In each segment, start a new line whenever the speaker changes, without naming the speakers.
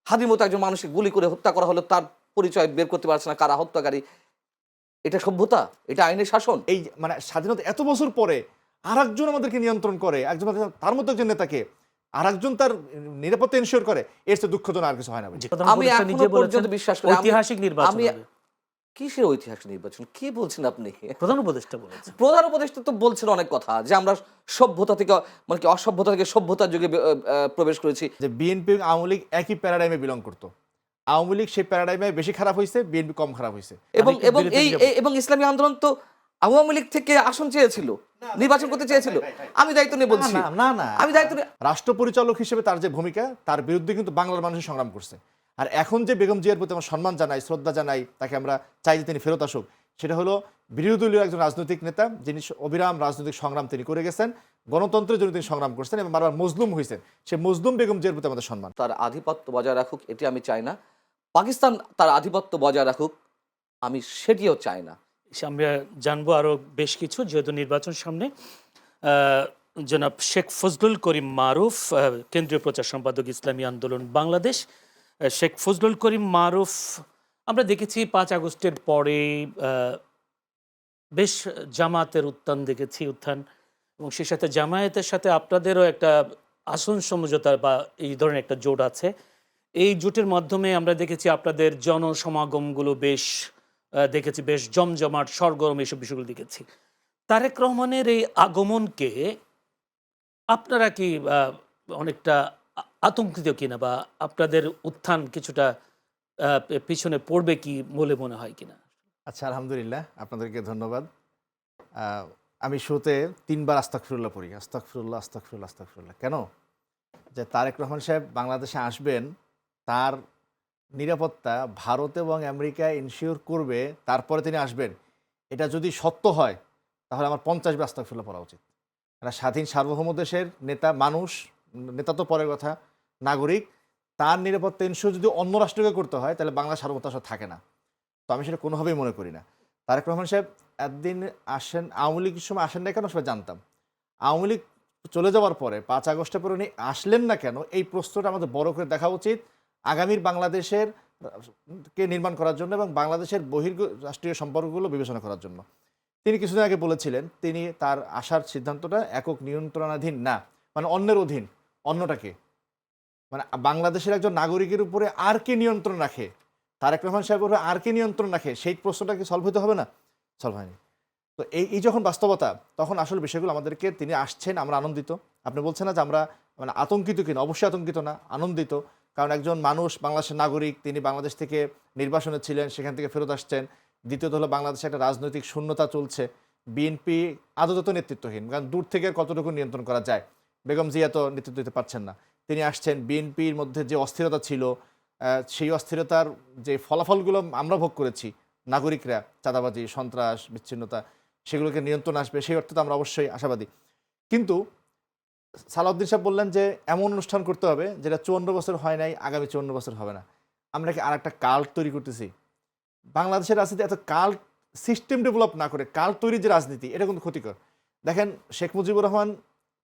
হাদির মতো একজন মানুষকে গুলি করে হত্যা করা হলো, তার পরিচয় বের করতে পারছে না কারা হত্যাকারী। এটা সভ্যতা? এটা আইনের শাসন?
এই মানে স্বাধীনতা এত বছর পরে আরেকজন আমাদেরকে নিয়ন্ত্রণ করে, একজন তার মতো একজন নেতাকে আরেকজন তার নিরাপত্তা এনশিওর করে, এর চেয়ে দুঃখজনক আর কিছু হয় না।
আমি এখনো পর্যন্ত বিশ্বাস করি
ঐতিহাসিক নির্বাচন
আমি
হবে।
কিসের ঐতিহাসিক নির্বাচন? কি বলছেন আপনি?
প্রধান উপদেষ্টা বলেছে।
প্রধান উপদেষ্টা তো বলছেন অনেক কথা, যে আমরা সভ্যতা থেকে মানে কি অসভ্যতা থেকে সভ্যতার যুগে প্রবেশ করেছি।
যে বিএনপি আওয়ামী লীগ একই প্যারাডাইমে বিলং করতো, আওয়ামী লীগ সেই প্যারাডাইমে বেশি খারাপ হয়েছে, বিএনপি কম খারাপ হয়েছে।
এবং এবং এবং ইসলামী আন্দোলন তো আওয়ামী লীগ থেকে আসন চেয়েছিল, নির্বাচন করতে চেয়েছিল। আমি দায়িত্ব নিয়ে বলছি, আমি দায়িত্ব নিয়ে
রাষ্ট্র পরিচালক হিসেবে তার যে ভূমিকা, তার বিরুদ্ধে কিন্তু বাংলার মানুষ সংগ্রাম করছে। আর এখন যে বেগম জিয়ার প্রতি আমরা সম্মান জানাই, শ্রদ্ধা জানাই, তাকে আমরা চাই যে তিনি ফেরত আসুক, সেটা হলো বিরোধী দলীয় একজন রাজনৈতিক নেতা, যিনি অবিরাম রাজনৈতিক সংগ্রাম তিনি করে গেছেন, গণতন্ত্রের জন্য তিনি সংগ্রাম করছেন এবং বারবার মজলুম হয়েছেন। সে মজলুম বেগম জিয়ার প্রতি আমাদের সম্মান।
তার আধিপত্য বজায় রাখুক, এটি আমি চাই না। পাকিস্তান তার আধিপত্য বজায় রাখুক, আমি সেটিও চাই না।
আমরা জানবো আরো বেশ কিছু, যেহেতু নির্বাচন সামনে। জনাব শেখ ফজলুল করিম মারুফ, কেন্দ্রীয় প্রচার সম্পাদক, ইসলামী আন্দোলন বাংলাদেশ। শেখ ফজলুল করিম মারুফ, আমরা দেখেছি 5 আগস্টের পরে বেশ জামাতের উত্থান এবং সে সাথে জামায়াতের সাথে আপনাদেরও একটা আসন সমঝোতা বা এই ধরনের একটা জোট আছে। এই জোটের মাধ্যমে আমরা দেখেছি আপনাদের জনসমাগমগুলো বেশ দেখেছি বেশ জমজমাট, সরগরম, এইসব বিষয়গুলো দেখেছি। তারেক রহমানের এই আগমনকে আপনারা কি অনেকটা আতঙ্কিত কিনা, বা আপনাদের উত্থান কিছুটা পিছনে পড়বে কি বলে মনে হয় কিনা?
আচ্ছা, আলহামদুলিল্লাহ, আপনাদেরকে ধন্যবাদ। আমি শুরুতে 3 বার আস্তাগফিরুল্লাহ পড়ি, আস্তাগফিরুল্লাহ আস্তাগফিরুল্লাহ আস্তাগফিরুল্লাহ। কেন? যে তারেক রহমান সাহেব বাংলাদেশে আসবেন, তার নিরাপত্তা ভারত এবং আমেরিকা ইনশিওর করবে, তারপরে তিনি আসবেন। এটা যদি সত্য হয় তাহলে আমার 50 বার আস্তাগফিরুল্লাহ পড়া উচিত। একটা স্বাধীন সার্বভৌম দেশের নেতা, মানুষ, নেতা তো পরের কথা, নাগরিক, তার নিরাপত্তা ইনশিওর যদি অন্য রাষ্ট্রকে করতে হয়, তাহলে বাংলা সার্বভৌমত্ব আসলে থাকে না। তো আমি সেটা কোনোভাবেই মনে করি না। তারেক রহমান সাহেব একদিন আসেন, আওয়ামী লীগের সময় আসেন না কেন সবাই জানতাম। আওয়ামী লীগ চলে যাওয়ার পরে 5 আগস্টের পরে উনি আসলেন না কেন, এই প্রশ্নটা আমাদের বড় করে দেখা উচিত আগামীর বাংলাদেশের কে নির্মাণ করার জন্য এবং বাংলাদেশের রাষ্ট্রীয় সম্পর্কগুলো বিবেচনা করার জন্য। তিনি কিছুদিন আগে বলেছিলেন, তিনি তার আসার সিদ্ধান্তটা একক নিয়ন্ত্রণাধীন না, মানে অন্যের অধীন। অন্যটাকে মানে বাংলাদেশের একজন নাগরিকের উপরে আর কে নিয়ন্ত্রণ রাখে, তারেক রহমান সাহেবের উপরে আর কে নিয়ন্ত্রণ রাখে, সেই প্রশ্নটা কি সলভ হতে হবে না? সলভ হয়নি। তো এই যখন বাস্তবতা, তখন আসলে বিষয়গুলো আমাদেরকে, তিনি আসছেন, আমরা আনন্দিত। আপনি বলছেন না যে আমরা মানে আতঙ্কিত কিনা, অবশ্যই আতঙ্কিত না, আনন্দিত। কারণ একজন মানুষ, বাংলাদেশের নাগরিক, তিনি বাংলাদেশ থেকে নির্বাসনে ছিলেন, সেখান থেকে ফেরত আসছেন। দ্বিতীয়ত হলো বাংলাদেশে একটা রাজনৈতিক শূন্যতা চলছে, বিএনপি আদত নেতৃত্বহীন, কারণ দূর থেকে কতটুকু নিয়ন্ত্রণ করা যায়। বেগম জিয়া তো নেতৃত্ব দিতে পারছেন না, তিনি আসছেন। বিএনপির মধ্যে যে অস্থিরতা ছিল, সেই অস্থিরতার যে ফলাফলগুলো আমরা ভোগ করেছি নাগরিকরা, চাঁদাবাজি, সন্ত্রাস, বিচ্ছিন্নতা, সেগুলোকে নিয়ন্ত্রণ আসবে, সেই অর্থে তো আমরা অবশ্যই আশাবাদী। কিন্তু সালাউদ্দিন সাহেব বললেন যে এমন অনুষ্ঠান করতে হবে যেটা 54 বছর হয় নাই, আগামী 54 বছর হবে না। আমরা কি আর একটা কাল্ট তৈরি করতেছি? বাংলাদেশের রাজনীতি এত কাল্ট সিস্টেম ডেভেলপ না করে কাল্ট তৈরির যে রাজনীতি, এটা কিন্তু ক্ষতিকর। দেখেন, শেখ মুজিবুর রহমান,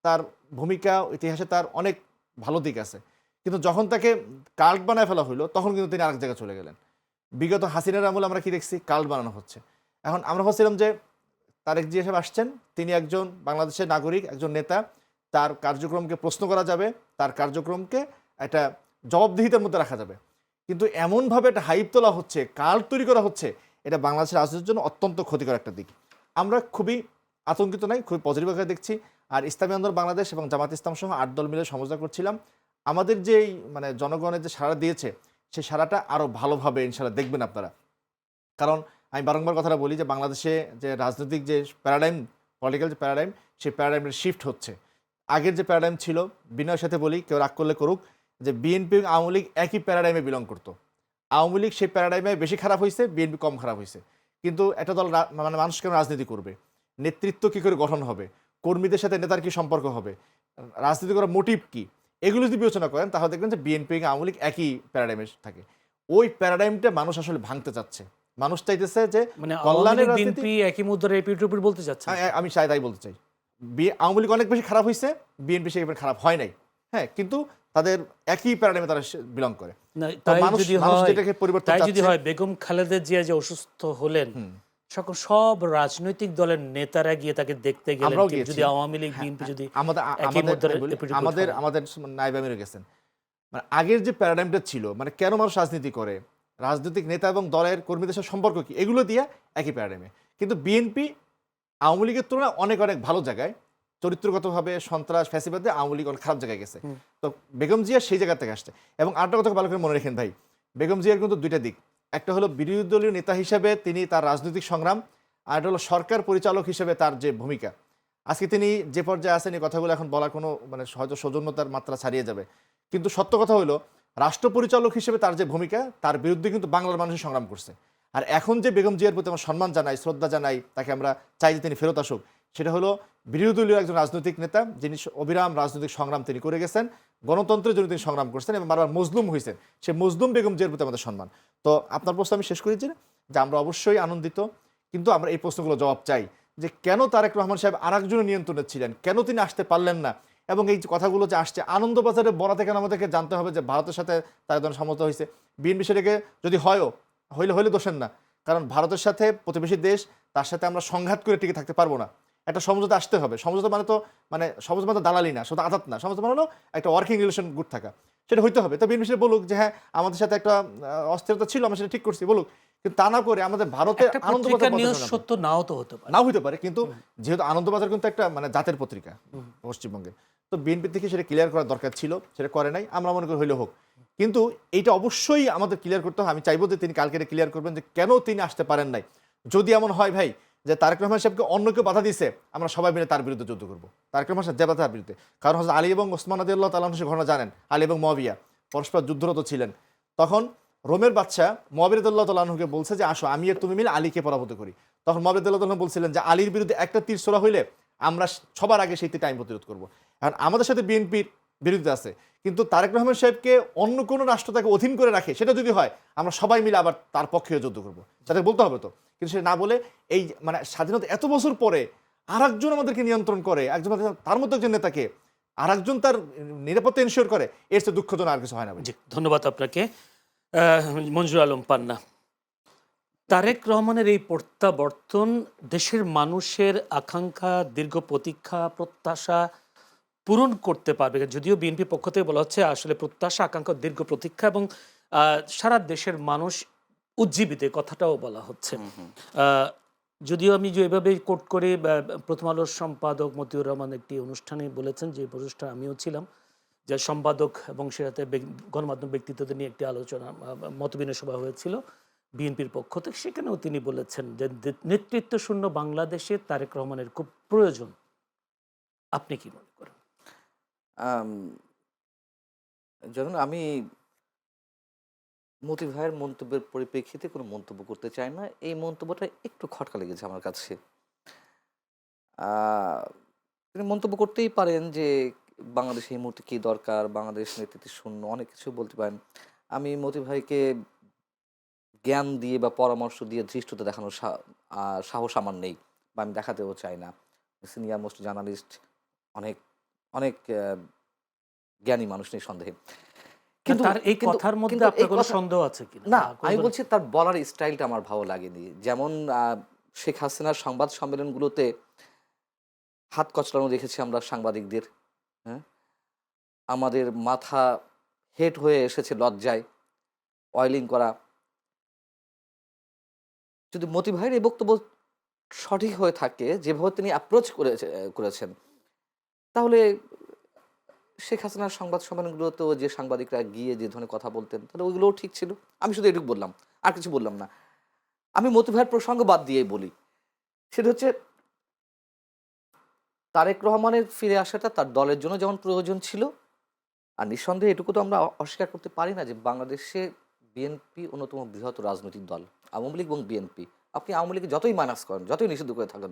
তার ভূমিকা ইতিহাসে তার অনেক ভালো দিক আছে, কিন্তু যখন তাকে কাল্ট বানায় ফেলা হলো, তখন কিন্তু তিনি আরেক জায়গায় চলে গেলেন। বিগত হাসিনার আমলে আমরা কি দেখছি? কাল্ট বানানো হচ্ছে। এখন আমরা ভাবছিলাম যে তারেক জিয়া সাহেব আসছেন, তিনি একজন বাংলাদেশের নাগরিক, একজন নেতা, তার কার্যক্রমকে প্রশ্ন করা যাবে, তার কার্যক্রমকে একটা জবাবদিহিতার মধ্যে রাখা যাবে। কিন্তু এমনভাবে একটা হাইপ তোলা হচ্ছে, কাল্ট তৈরি করা হচ্ছে, এটা বাংলাদেশের রাজনীতির জন্য অত্যন্ত ক্ষতিকর একটা দিক। আমরা খুবই আতঙ্কিত নাই, খুবই পজিটিভ ভাবে দেখছি। আর ইসলামী আন্দোলন বাংলাদেশ এবং জামাত ইসলাম সহ 8 দল মিলে সমঝোতা করছিলাম। আমাদের যেই মানে জনগণের যে সাড়া দিয়েছে, সেই সাড়াটা আরও ভালোভাবে ইনশাআল্লাহ দেখবেন আপনারা। কারণ আমি বারংবার কথাটা বলি যে বাংলাদেশে যে রাজনৈতিক যে প্যারাডাইম, পলিটিক্যাল যে প্যারাডাইম, সেই প্যারাডাইমের শিফট হচ্ছে। আগের যে প্যারাডাইম ছিল, বিনয়ের সাথে বলি, কেউ রাগ করলে করুক, যে বিএনপি এবং আওয়ামী লীগ একই প্যারাডাইমে বিলং করতো। আওয়ামী লীগ সেই প্যারাডাইমে বেশি খারাপ হয়েছে, বিএনপি কম খারাপ হয়েছে। কিন্তু একটা দল মানে মানুষ কেন রাজনীতি করবে, নেতৃত্ব কী করে গঠন হবে, কর্মীদের সাথে নেতার কী সম্পর্ক হবে, রাজনীতি করার মোটিভ কী, এগুলো যদি বিবেচনা করেন, তাহলে দেখবেন যে বিএনপি এবং আওয়ামী লীগ একই প্যারাডাইমে থাকে। ওই প্যারাডাইমটা মানুষ আসলে ভাঙতে চাচ্ছে। মানুষ চাইতেছে যে
মানে
কল্যাণের
বিএনপি একই মুদ্রার এপিঠ বলতে চাচ্ছে।
আমি তাই বলতে চাই, আওয়ামী লীগ অনেক বেশি খারাপ হয়েছে, বিএনপি সেভাবে খারাপ হয় নাই। হ্যাঁ, কিন্তু তাদের একই প্যারাডাইমে তারা বিলং করে।
না,
তো
তাই
মানুষ
যদি
মানুষ
হয়,
যেটাকে পরিবর্তন
তাই যদি
চাচ্ছে।
হয় বেগম খালেদা জিয়া যে অসুস্থ হলেন, সকল সব রাজনৈতিক দলের নেতারা গিয়ে তাকে দেখতে গেলেন,
আমরাও
ঠিক
গিয়েছি।
যদি আওয়ামী লীগ
হ্যাঁ,
বিএনপি
হ্যাঁ,
যদি
আমাদের
একই মুদ্রার
আমি বলি,
এপিঠ ওপিঠ
আমাদের
হয়।
আমাদের নায়েব আমিরও গেছেন। মানে আগের যে প্যারাডাইমটা ছিল, মানে কেন মানুষ রাজনীতি করে, রাজনৈতিক নেতা এবং দলের কর্মীদের সাথে সম্পর্ক কি, এগুলো দিয়ে একই প্যারাডাইমে। কিন্তু বিএনপি আওয়ামী লীগের তুলনায় অনেক অনেক ভালো জায়গায়, চরিত্রগতভাবে সন্ত্রাস ফ্যাসিবাদে আওয়ামী লীগ অনেক খারাপ জায়গায় গেছে। তো বেগম জিয়া সেই জায়গা থেকে আসছে। এবং আরেকটা কথা ভালো করে মনে রাখেন ভাই, বেগম জিয়ার কিন্তু দুইটা দিক। একটা হলো বিরোধী দলীয় নেতা হিসেবে তিনি তার রাজনৈতিক সংগ্রাম, আর একটা হলো সরকার পরিচালক হিসেবে তার যে ভূমিকা। আজকে তিনি যে পর্যায়ে আছেন, এই কথাগুলো এখন বলার কোনো মানে হয়তো সৌজন্যতার মাত্রা ছাড়িয়ে যাবে, কিন্তু সত্য কথা হলো রাষ্ট্র পরিচালক হিসেবে তার যে ভূমিকা, তার বিরুদ্ধে কিন্তু বাংলার মানুষ সংগ্রাম করছে। আর এখন যে বেগম জিয়ার প্রতি আমরা সম্মান জানাই, শ্রদ্ধা জানাই, তাকে আমরা চাই যে তিনি ফেরত আসুক, সেটা হলো বিরোধী দলীয় একজন রাজনৈতিক নেতা, যিনি অবিরাম রাজনৈতিক সংগ্রাম তিনি করে গেছেন, গণতন্ত্রের জন্য তিনি সংগ্রাম করছেন এবং বারবার মজলুম হয়েছেন। সে মজলুম বেগম জিয়ার প্রতি আমাদের সম্মান। তো আপনার প্রশ্ন আমি শেষ করেছি যে আমরা অবশ্যই আনন্দিত, কিন্তু আমরা এই প্রশ্নগুলো জবাব চাই যে কেন তারেক রহমান সাহেব আরেকজনের নিয়ন্ত্রণে ছিলেন, কেন তিনি আসতে পারলেন না, এবং এই যে কথাগুলো যে আসছে আনন্দবাজারে বরাতে, কেন আমাদেরকে জানতে হবে যে ভারতের সাথে তার ধরনের সমঝোতা হয়েছে। বিএনপি সেটাকে যদি হয়ও, হইলে দোষের না, কারণ ভারতের সাথে প্রতিবেশী দেশ, তার সাথে আমরা সংঘাত করে টিকে থাকতে পারবো না। একটা সমঝোতা আসতে হবে। সমঝোতা মানে তো মানে সমঝোতা মানে দালালি না, শুধু আঘাত না। সমঝোতা মানে হলো একটা ওয়ার্কিং রিলেশন গুড থাকা, সেটা হইতে হবে। তো বিএনপি বলুক যে হ্যাঁ আমাদের সাথে একটা অস্থিরতা ছিল, আমরা সেটা ঠিক করছি, বলুক। কিন্তু তা না করে আমাদের ভারতের
একটা
আনন্দবাজার
পত্রিকার
কথা
নিউজ
শোনাবো।
সত্য নাও তো হতে পারে।
নাও হইতে পারে, কিন্তু যেহেতু আনন্দবাজার কিন্তু একটা মানে জাতের পত্রিকা পশ্চিমবঙ্গে, তো বিএনপি থেকে সেটা ক্লিয়ার করার দরকার ছিল, সেটা করে নাই। আমরা মনে করি হইলে হোক, কিন্তু এইটা অবশ্যই আমাদের ক্লিয়ার করতে হবে। আমি চাইবো যে তিনি কালকে এটা ক্লিয়ার করবেন যে কেন তিনি আসতে পারেন নাই। যদি এমন হয় ভাই যে তারেক রহমান সাহেবকে অন্য কেউ বাধা দিছে, আমরা সবাই মিলে তার বিরুদ্ধে যুদ্ধ করবো, তারেক রহমান সাহেব যে বাধার বিরুদ্ধে। কারণ হচ্ছে আলী এবং ওসমান রাদিয়াল্লাহু তাআলা আনহু ঘটনা জানেন, আলী এবং মুয়াবিয়া পরস্পর যুদ্ধরত ছিলেন। তখন রোমের বাদশা মুয়াবিয়া রাদিয়াল্লাহু তাআলা আনহুকে বলছে যে আসো আমি আর তুমি মিলে আলীকে পরাভূত করি। তখন মুয়াবিয়া রাদিয়াল্লাহু তাআলা বলছিলেন যে আলীর বিরুদ্ধে একটা তীর ছোড়া হইলে আমরা সবার আগে সেই তীরটা আমি প্রতিরোধ করবো। এখন আমাদের সাথে বিএনপির বিরুদ্ধে আছে, কিন্তু তারেক রহমান সাহেবকে অন্য কোনো রাষ্ট্র তাকে অধীন করে রাখে, সেটা যদি হয় আমরা সবাই মিলে আবার তার পক্ষে যুদ্ধ করবো, তাদের বলতে হবে তো। কিন্তু সে না বলে এই মানে স্বাধীনতা এত বছর পরে আরেকজন আমাদেরকে নিয়ন্ত্রণ করে, একজন তার মতো একজন নেতাকে আরেকজন তার নিরাপত্তা এনশিওর করে, এর চেয়ে দুঃখজনক আর কিছু হয় না ভাই।
জি, ধন্যবাদ আপনাকে। মঞ্জুর আলম পান্না, তারেক রহমানের এই প্রত্যাবর্তন দেশের মানুষের আকাঙ্ক্ষা, দীর্ঘ প্রতীক্ষা, প্রত্যাশা পূরণ করতে পারবে? যদিও বিএনপি পক্ষ থেকে বলা হচ্ছে আসলে প্রত্যাশা, আকাঙ্ক্ষা, দীর্ঘ প্রতীক্ষা এবং সারা দেশের মানুষ উজ্জীবিত, এ কথাটাও বলা হচ্ছে। যদিও আমি যেভাবে কোট করে প্রথম আলোর সম্পাদক মতিউর রহমান একটি অনুষ্ঠানে বলেছেন, যে অনুষ্ঠানে আমিও ছিলাম, যে সম্পাদক এবং সেটাতে গণমাধ্যম ব্যক্তিত্বদের নিয়ে একটি আলোচনা মতবিনিময় সভা হয়েছিল বিএনপির পক্ষ থেকে, সেখানেও তিনি বলেছেন যে নেতৃত্ব শূন্য বাংলাদেশে তারেক রহমানের খুব প্রয়োজন। আপনি কি মনে করেন?
যখন আমি মতি ভাইয়ের মন্তব্যের পরিপ্রেক্ষিতে কোনো মন্তব্য করতে চাই না। এই মন্তব্যটা একটু খটকা লেগেছে আমার কাছে। আহ, তিনি মন্তব্য করতেই পারেন যে বাংলাদেশে এই মুহূর্তে কী দরকার, বাংলাদেশ নেতৃত্ব শূন্য, অনেক কিছু বলতে পারেন। আমি মতি ভাইকে জ্ঞান দিয়ে বা পরামর্শ দিয়ে ধৃষ্টতা দেখানোর সাহস আমার নেই, বা আমি দেখাতেও চাই না। সিনিয়র মোস্ট জার্নালিস্ট, অনেক অনেক জ্ঞানী মানুষ নেই সন্দেহে।
কিন্তু তার এই কথার মধ্যে
কিন্তু
আপনার কোনো সন্দেহ আছে কিনা?
না, আমি বলছি তার বলার স্টাইলটা আমার ভালো লাগেনি। যেমন শেখ হাসিনার সংবাদ সম্মেলনগুলোতে হাত কচলানো দেখেছি আমরা সাংবাদিকদের। হ্যাঁ, আমাদের মাথা হেট হয়ে এসেছে লজ্জায়, অয়েলিং করা। যদি মতি ভাইয়ের এই বক্তব্য সঠিক হয়ে থাকে, যেভাবে তিনি অ্যাপ্রোচ করেছেন, তাহলে শেখ হাসিনার সংবাদ সম্মেলনগুলোতেও যে সাংবাদিকরা গিয়ে যে ধরনের কথা বলতেন, তাহলে ওইগুলোও ঠিক ছিল। আমি শুধু এটুকু বললাম, আর কিছু বললাম না। আমি মতি ভাইয়ের প্রসঙ্গ বাদ দিয়েই বলি, সেটা হচ্ছে তারেক রহমানের ফিরে আসাটা তার দলের জন্য যেমন প্রয়োজন ছিল, আর নিঃসন্দেহে এটুকু তো আমরা অস্বীকার করতে পারি না যে বাংলাদেশে বিএনপি অন্যতম বৃহৎ রাজনৈতিক দল। আওয়ামী লীগ এবং বিএনপি, আপনি আওয়ামী লীগকে যতই মাইনাস করেন, যতই নিষিদ্ধ করে থাকেন,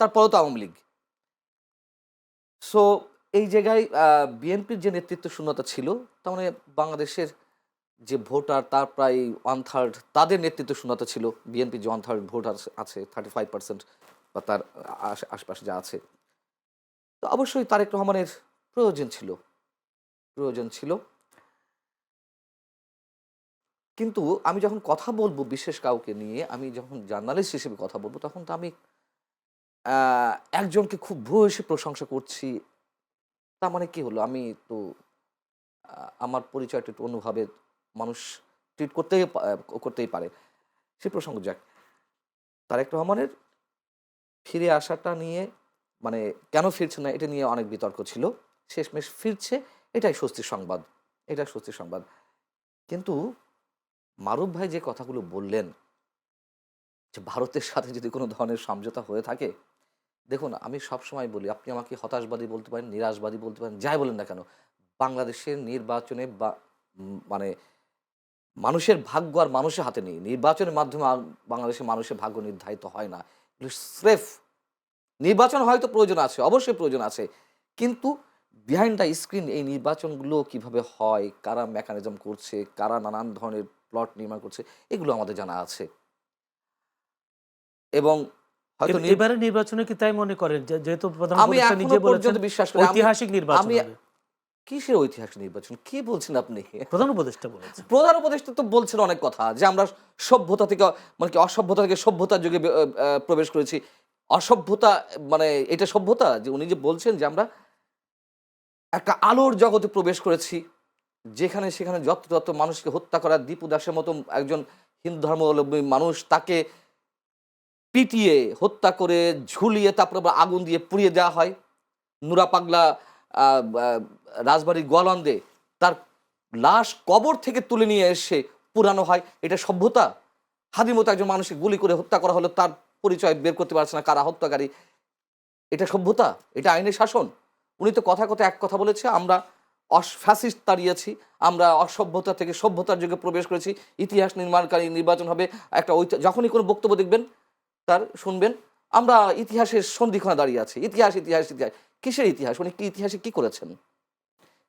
তারপরেও তো আওয়ামী লীগ। সো এই জায়গায় বিএনপির যে নেতৃত্ব শূন্যতা ছিল, তার মানে বাংলাদেশের যে ভোটার তার প্রায় 1/3 তাদের নেতৃত্ব শূন্যতা ছিল। বিএনপির যে 1/3 ভোটার আছে, 35% বা তার আশেপাশে যা আছে, তো অবশ্যই তারেক রহমানের প্রয়োজন ছিল। প্রয়োজন ছিল। কিন্তু আমি যখন কথা বলবো বিশেষ কাউকে নিয়ে, আমি যখন জার্নালিস্ট হিসেবে কথা বলবো, তখন তো আমি একজনকে খুব ভূয়সী প্রশংসা করছি। তার মানে কি হলো? আমি তো আমার পরিচয়টা একটু অন্যভাবে মানুষ ট্রিট করতেই পারে। সে প্রসঙ্গ যাক। তারেক রহমানের ফিরে আসাটা নিয়ে, মানে কেন ফিরছে না এটা নিয়ে অনেক বিতর্ক ছিল। শেষমেশ ফিরছে, এটাই স্বস্তির সংবাদ, এটা স্বস্তির সংবাদ। কিন্তু মারুফ ভাই যে কথাগুলো বললেন যে ভারতের সাথে যদি কোনো ধরনের সমঝোতা হয়ে থাকে, দেখুন আমি সবসময় বলি, আপনি আমাকে হতাশবাদী বলতে পারেন, নিরাশবাদী বলতে পারেন, যাই বলেন না কেন, বাংলাদেশের নির্বাচনে মানে মানুষের ভাগ্য আর মানুষের হাতে নেই। নির্বাচনের মাধ্যমে বাংলাদেশের মানুষের ভাগ্য নির্ধারিত হয় না। এগুলো স্রেফ নির্বাচন হয়তো প্রয়োজন আছে, অবশ্যই প্রয়োজন আছে, কিন্তু বিহাইন্ড দ্য স্ক্রিন এই নির্বাচনগুলো কিভাবে হয়, কারা মেকানিজম করছে, কারা নানান ধরনের প্লট নির্মাণ করছে, এগুলো আমাদের জানা আছে। এবং হয়তো
এবারে নির্বাচনে কি তাই মনে করেন যেহেতু প্রধান
আমি
উপদেষ্টা
এখনো
নিজে বলেছেন
পর্যন্ত বিশ্বাস করি
ঐতিহাসিক নির্বাচন
আমি
হবে?
কিসের ঐতিহাসিক নির্বাচন? কি বলছেন আপনি?
প্রধান উপদেষ্টা বলেছেন।
প্রধান উপদেষ্টা তো বলছেন অনেক কথা, যে আমরা সভ্যতা থেকে, মানে কি অসভ্যতা থেকে সভ্যতার যুগে প্রবেশ করেছি। অসভ্যতা মানে এটা সভ্যতা? যে উনি যে বলছেন যে আমরা একটা আলোর জগতে প্রবেশ করেছি, যেখানে সেখানে যত যত মানুষকে হত্যা করা, দীপু দাসের মতো একজন হিন্দু ধর্মাবলম্বী মানুষ, তাকে পিটিয়ে হত্যা করে ঝুলিয়ে তারপরে আবার আগুন দিয়ে পুড়িয়ে দেওয়া হয়। নুরা পাগলা রাজবাড়ির গোয়ালন্দে তার লাশ কবর থেকে তুলে নিয়ে এসে পুরানো হয়। এটা সভ্যতা? হাদির মতো একজন মানুষকে গুলি করে হত্যা করা হলো, তার পরিচয় বের করতে পারছে না কারা হত্যাকারী। এটা সভ্যতা? এটা আইনের শাসন? উনি তো কথা এক কথা বলেছে, আমরা ফ্যাসিস্ট তাড়িয়েছি, আমরা অসভ্যতা থেকে সভ্যতার যুগে প্রবেশ করেছি, ইতিহাস নির্মাণকারী নির্বাচন হবে। একটা যখনই কোনো বক্তব্য দেখবেন তার শুনবেন আমরা ইতিহাসের সন্ধিক্ষণে দাঁড়িয়ে আছি, ইতিহাস ইতিহাস ইতিহাস। কিসের ইতিহাস? উনি কি ইতিহাসে কি করেছেন,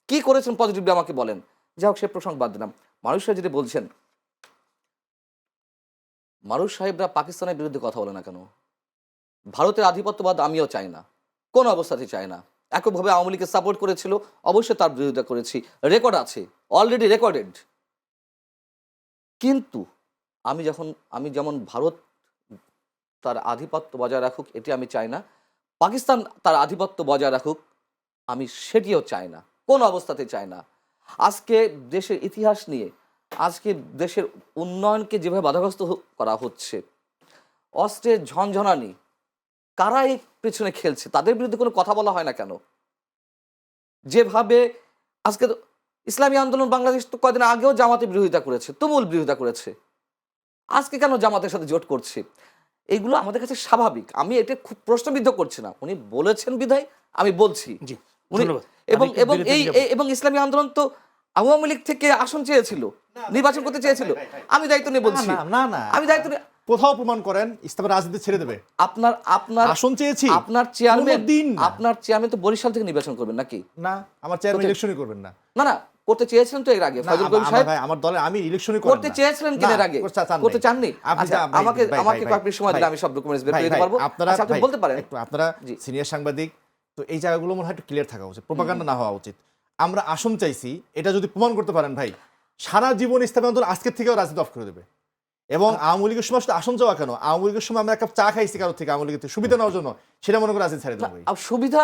কি করেছেন পজিটিভলি আমাকে বলেন। যাই হোক, সে প্রসঙ্গ বাদ দিলাম। মানুষ সাহেব যেটা বলছেন, মানুষ সাহেবরা পাকিস্তানের বিরুদ্ধে কথা বলে না কেন? ভারতের আধিপত্যবাদ আমিও চাই না, কোন অবস্থাতেই চাই না। এককভাবে আওয়ামী লীগকে সাপোর্ট করেছিল, অবশ্যই তার বিরোধিতা করেছি, রেকর্ড আছে, অলরেডি রেকর্ডেড। কিন্তু আমি যেমন ভারত তার আধিপত্য বজায় রাখুক এটি আমি চাই না, পাকিস্তান তার আধিপত্য বজায় রাখুক আমি সেটিও চাই না, কোন অবস্থাতে চাই না। আজকে দেশের ইতিহাস নিয়ে, আজকে দেশের উন্নয়নকে যেভাবে বাধাগ্রস্ত করা হচ্ছে, অস্ত্রের ঝনঝনানি, কারা এই পেছনে খেলছে, তাদের বিরুদ্ধে কোনো কথা বলা হয় না কেন? যেভাবে আজকে ইসলামী আন্দোলন বাংলাদেশ তো কয়েকদিন আগেও জামাতের বিরোধিতা করেছে, তুমুল বিরোধিতা করেছে, আজকে কেন জামাতের সাথে জোট করছে? এইগুলো আমাদের কাছে স্বাভাবিক। আমি এটা খুব প্রশ্নবিদ্ধ করছি না, উনি বলেছেন বিধায় আমি বলছি।
জি,
উনি
ধন্যবাদ।
এবং
আমি একটু
এবং
বিরতিতে
এই
যাব।
এবং ইসলামী আন্দোলন তো আওয়ামী লীগ থেকে আসন চেয়েছিল, নির্বাচন করতে চেয়েছিল। আমি দায়িত্ব নিয়ে বলছি,
না
আমি দায়িত্ব নিয়ে।
কোথাও প্রমাণ করেন ইসলামের রাজনীতি ছেড়ে দেবে?
আপনার আপনার
আসন চেয়েছি,
আপনার চেয়ারম্যান,
কোনোদিন না।
আপনার চেয়ারম্যান তো বরিশাল থেকে নির্বাচন করবেন নাকি?
না, আমার চেয়ারম্যান ইলেকশনই করবেন না।
না না, করতে চেয়েছিলেন তো এর আগে
না,
ফজল কবির
আমার
সাহেব।
ভাই, আমার দলে আমি ইলেকশনই করেন
করতে
না।
চেয়েছিলেন কিনা এর
না,
আগে?
চান
করতে
নাই।
চাননি?
আপনি
আচ্ছা,
ভাই,
আমাকে
ভাই,
আমাকে
ভাই,
কয়েক মিনিট সময় দিলে
ভাই,
আমি সব ডকুমেন্টস বের করে দিতে
ভাই,
পারবো।
আপনারা
আচ্ছা, আপনি
ভাই,
বলতে পারেন।
একটু আপনারা
জি।
সিনিয়র সাংবাদিক, তো এই জায়গাগুলো মনে হয় একটু ক্লিয়ার থাকা উচিত, প্রোপাগান্ডা না হওয়া উচিত। আমরা আসন চাইছি, এটা যদি প্রমাণ করতে পারেন ভাই, সারা জীবন ইসলামী আন্দোলন আজকের থেকেও রাজনীতি অফ করে দেবে। এবং আওয়ামী লীগের সময় শুধু আসন চাওয়া কেন, আওয়ামী লীগের সময় আমরা এক কাপ চা খাইছি কারোর থেকে, আওয়ামী লীগের থেকে সুবিধা নেওয়ার জন্য, সেটা মনে করে রাজনীতি ছেড়ে দেবো ভাই।
সুবিধা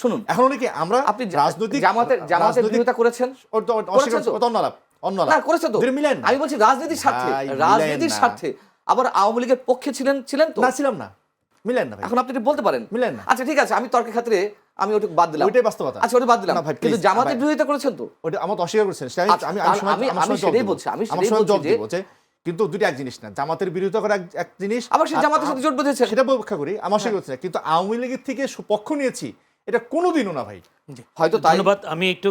শুনুন,
এখন অনেকে আমরা
আপনি
রাজনৈতিক
জামাতের বিরোধিতা করেছেন, করেছেন তো?
অন্য আলাপ, অন্য
না
আলাপ
করেছেন তো?
দুটো মিলায়েন না।
আমি বলছি রাজনীতির স্বার্থে,
ভাই, মিলায়েন
রাজনীতির
না।
স্বার্থে। আবার আওয়ামী লীগের পক্ষে ছিলেন তো?
না, ছিলাম না, মিলেন না ভাই,
এখন আপনি এটা বলতে পারেন।
মিলেন না।
আচ্ছা ঠিক আছে, আমি তর্কের ক্ষেত্রে আমি ওটা বাদ দিলাম।
ওইটাই বাস্তবতা।
আচ্ছা, ওটা বাদ দিলাম,
না ভাই,
কিন্তু
please,
জামাতের
ভাই।
বিরোধিতা করেছেন তো?
ওটা আমার তো অস্বীকার করছেন,
আচ্ছা, আমি সেটাই বলছি, আমি সেটাই বলছি যে
কিন্তু দুটো এক জিনিস না, জামাতের বিরোধিতা করা এক জিনিস,
আবার সে জামাতের সাথে জোট বেঁধেছেন।
সেটা ব্যাখ্যা করি, আমার অস্বীকার করছি না, কিন্তু আওয়ামী লীগের থেকে পক্ষ নিয়েছি এটা কোনোদিনও না ভাই।
জি,
হয়তো তাই।
ধন্যবাদ। আমি একটু